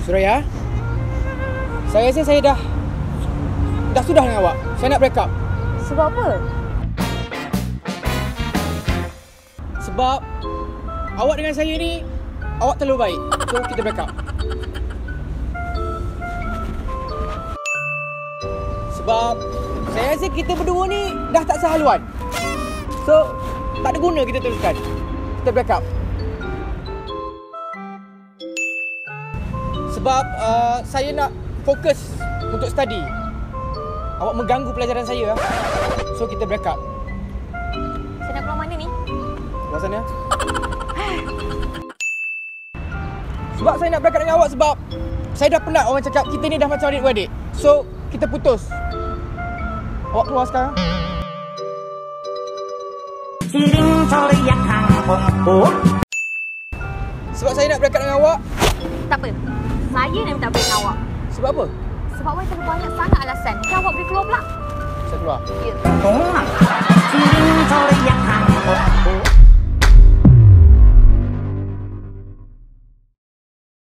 Suraya, saya rasa saya dah sudah dengan awak. Saya nak break up. Sebab apa? Sebab awak dengan saya ni, awak terlalu baik. So, kita break up. Sebab saya rasa kita berdua ni dah tak sehaluan. So, tak ada guna kita teruskan. Kita break up. Sebab saya nak fokus untuk study. Awak mengganggu pelajaran saya. So, kita break up. Saya nak keluar mana ni? Keluar sana. Sebab saya nak break up dengan awak sebab saya dah penat orang cakap kita ni dah macam adik-beradik. So, kita putus. Awak keluar sekarang. Sebab saya nak break up dengan awak. Tak apa. Saya nak minta break dengan awak. Sebab apa? Sebab awak terlalu banyak sangat alasan. Mungkin awak boleh keluar pula. Saya keluar. Ya.